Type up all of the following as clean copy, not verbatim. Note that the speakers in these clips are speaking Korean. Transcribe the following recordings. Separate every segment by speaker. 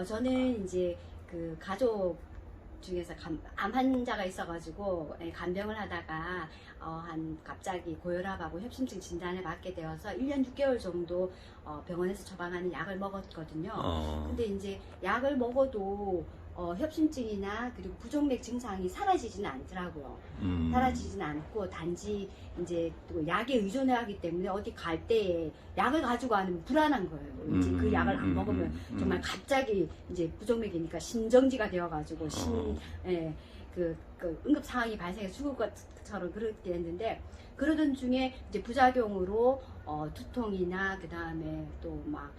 Speaker 1: 저는 이제 그 가족 중에서 암 환자가 있어가지고 간병을 하다가 갑자기 고혈압하고 협심증 진단을 받게 되어서 1년 6개월 정도 병원에서 처방하는 약을 먹었거든요. 근데 이제 약을 먹어도 협심증이나 그리고 부정맥 증상이 사라지지는 않더라고요. 사라지지는 않고 단지 이제 또 약에 의존하기 때문에 어디 갈 때에 약을 가지고 가면 불안한 거예요. 이제 그 약을 안 먹으면 정말 갑자기 이제 부정맥이니까 심정지가 되어가지고 그 응급 상황이 발생해서 죽을 것처럼 그렇게 됐는데, 그러던 중에 이제 부작용으로 두통이나 그 다음에 또 막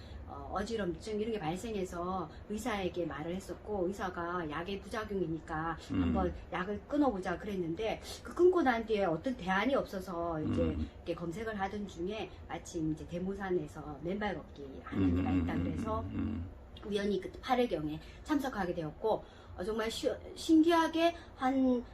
Speaker 1: 어지럼증 이런 게 발생해서 의사에게 말을 했었고, 의사가 약의 부작용이니까 한번 약을 끊어보자 그랬는데, 그 끊고 난 뒤에 어떤 대안이 없어서 이제 이렇게 검색을 하던 중에 마침 이제 대모산에서 맨발 걷기 하는 데가 있다 그래서 우연히 그때 8회경에 참석하게 되었고, 정말 신기하게 한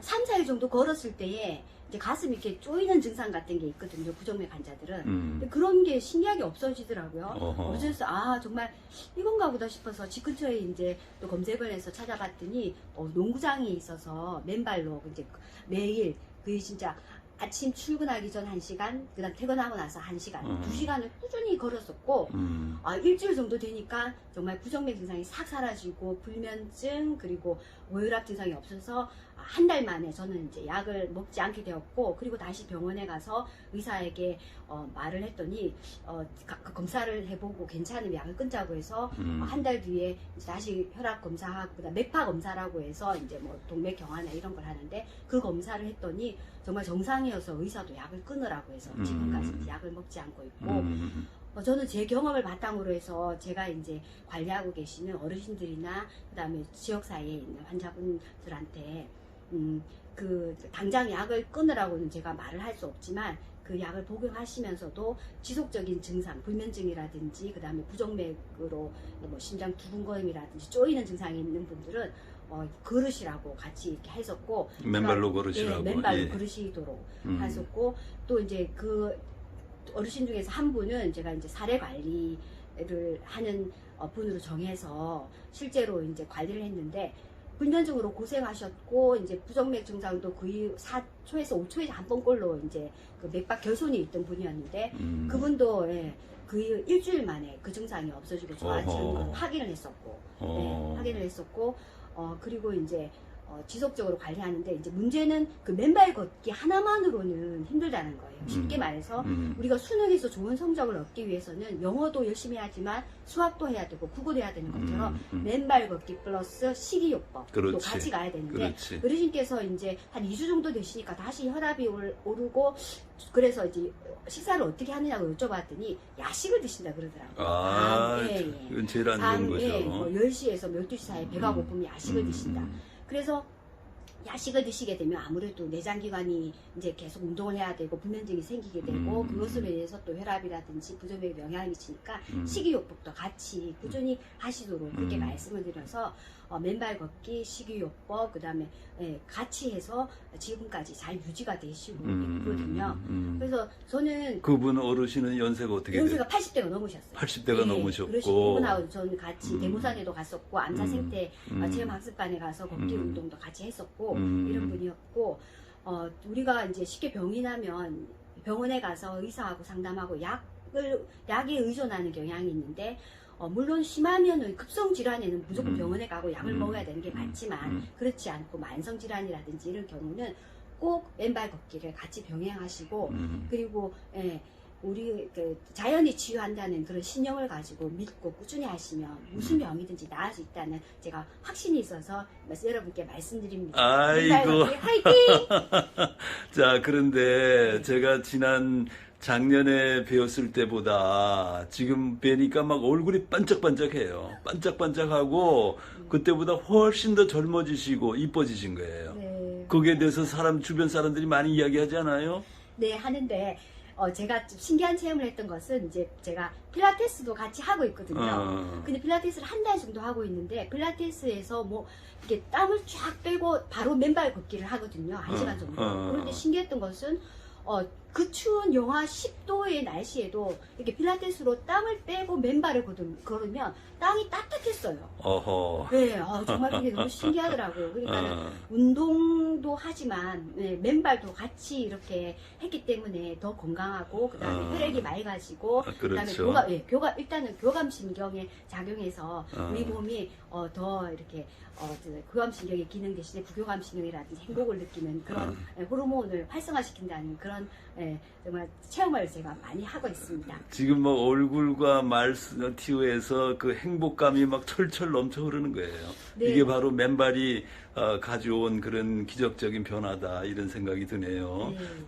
Speaker 1: 3, 4일 정도 걸었을 때에 이제 가슴이 이렇게 쪼이는 증상 같은 게 있거든요, 부정맥 환자들은. 근데 그런 게 신기하게 없어지더라고요. 없어져서 정말 이건가 보다 싶어서 집 근처에 이제 또 검색을 해서 찾아봤더니 농구장이 있어서 맨발로 이제 매일 그 진짜 아침 출근하기 전 1시간, 그 다음 퇴근하고 나서 1시간, 2시간을 꾸준히 걸었었고, 일주일 정도 되니까 정말 부정맥 증상이 싹 사라지고, 불면증, 그리고 고혈압 증상이 없어서 한 달 만에 저는 이제 약을 먹지 않게 되었고, 그리고 다시 병원에 가서 의사에게 말을 했더니, 검사를 해보고 괜찮으면 약을 끊자고 해서, 한 달 뒤에 이제 다시 혈압 검사하고, 그다음 맥파 검사라고 해서 이제 뭐 동맥 경화나 이런 걸 하는데, 그 검사를 했더니 정말 정상이어서 의사도 약을 끊으라고 해서 지금까지 약을 먹지 않고 있고, 저는 제 경험을 바탕으로 해서 제가 이제 관리하고 계시는 어르신들이나 그다음에 지역사회에 있는 환자분들한테 그 당장 약을 끊으라고는 제가 말을 할 수 없지만, 그 약을 복용하시면서도 지속적인 증상, 불면증이라든지 그다음에 부정맥으로 뭐 심장 두근거림이라든지 쪼이는 증상이 있는 분들은 걸으시라고 같이 이렇게 했었고,
Speaker 2: 맨발로 걸으시라고.
Speaker 1: 맨발로 걸으시도록 했었고, 또 이제 그 어르신 중에서 한 분은 제가 이제 사례 관리를 하는 분으로 정해서 실제로 이제 관리를 했는데, 불면증으로 고생하셨고 이제 부정맥 증상도 거의 4초에서 5초에 한 번꼴로 이제 그 맥박 결손이 있던 분이었는데, 그분도 거의 일주일 만에 그 증상이 없어지고 좋아지는 걸 확인을 했었고, 확인을 했었고, 그리고 이제 지속적으로 관리하는데, 이제 문제는 그 맨발 걷기 하나만으로는 힘들다는 거예요. 쉽게 말해서 우리가 수능에서 좋은 성적을 얻기 위해서는 영어도 열심히 하지만 수학도 해야 되고 국어도 해야 되는 것처럼 맨발 걷기 플러스 식이요법도 같이 가야 되는데, 어르신께서 이제 한 2주 정도 되시니까 다시 혈압이 오르고, 그래서 이제 식사를 어떻게 하느냐고 여쭤봤더니 야식을 드신다 그러더라고요.
Speaker 2: 이건 제일 안 좋은 거죠.
Speaker 1: 뭐 10시에서 12시 사이에 배가 고프면 야식을 드신다. 그래서 야식을 드시게 되면 아무래도 내장기관이 이제 계속 운동을 해야 되고 불면증이 생기게 되고, 그것으로 인해서 또 혈압이라든지 부정맥에 영향을 미치니까 식이요법도 같이 꾸준히 하시도록 그렇게 말씀을 드려서 맨발 걷기, 식이요법, 그 다음에 같이 해서 지금까지 잘 유지가 되시고 있거든요. 그래서 저는
Speaker 2: 그분 어르신은 연세가 어떻게 돼요?
Speaker 1: 연세가 80대가 넘으셨어요.
Speaker 2: 80대가 넘으셨고,
Speaker 1: 그러신 분하고 저는 같이 대모산에도 갔었고, 암사 생태 체험 학습반에 가서 걷기 운동도 같이 했었고, 이런 분이었고, 우리가 이제 쉽게 병이 나면 병원에 가서 의사하고 상담하고 약에 의존하는 경향이 있는데, 물론 심하면은 급성 질환에는 무조건 병원에 가고 약을 먹어야 되는 게 맞지만, 그렇지 않고 만성 질환이라든지 이런 경우는 꼭 맨발 걷기를 같이 병행하시고, 그리고 우리 그 자연이 치유한다는 그런 신념을 가지고 믿고 꾸준히 하시면 무슨 병이든지 나을 수 있다는 제가 확신이 있어서 여러분께 말씀드립니다.
Speaker 2: 아이고.
Speaker 1: 화이팅!
Speaker 2: 자, 그런데 제가 지난 작년에 배웠을 때보다 지금 뵈니까 막 얼굴이 반짝반짝해요. 반짝반짝하고 그때보다 훨씬 더 젊어지시고 이뻐지신 거예요.
Speaker 1: 네.
Speaker 2: 거기에 대해서 주변 사람들이 많이 이야기하지 않아요?
Speaker 1: 네, 하는데 제가 좀 신기한 체험을 했던 것은, 이제 제가 필라테스도 같이 하고 있거든요. 근데 필라테스를 한 달 정도 하고 있는데, 필라테스에서 뭐 이렇게 땀을 쫙 빼고 바로 맨발 걷기를 하거든요. 1시간 정도. 그런데 신기했던 것은 그 추운 영하 10도의 날씨에도 이렇게 필라테스로 땀을 빼고 맨발을 걸으면 땅이 따뜻했어요.
Speaker 2: 어허.
Speaker 1: 네, 정말 그게 너무 신기하더라고요. 그러니까
Speaker 2: 어,
Speaker 1: 운동도 하지만 맨발도 같이 이렇게 했기 때문에 더 건강하고 그다음에
Speaker 2: 어.
Speaker 1: 혈액이 맑아지고 그다음에
Speaker 2: 그렇죠.
Speaker 1: 일단은 교감신경에 작용해서 우리 몸이 더 이렇게 교감신경의 기능 대신에 부교감신경이라든지 행복을 느끼는 그런 호르몬을 활성화시킨다는 그런 정말 체험을 제가 많이 하고 있습니다.
Speaker 2: 지금 뭐 얼굴과 티오에서 그 행복감이 막 철철 넘쳐 흐르는 거예요.
Speaker 1: 네.
Speaker 2: 이게 바로 맨발이 가져온 그런 기적적인 변화다 이런 생각이 드네요.
Speaker 1: 네.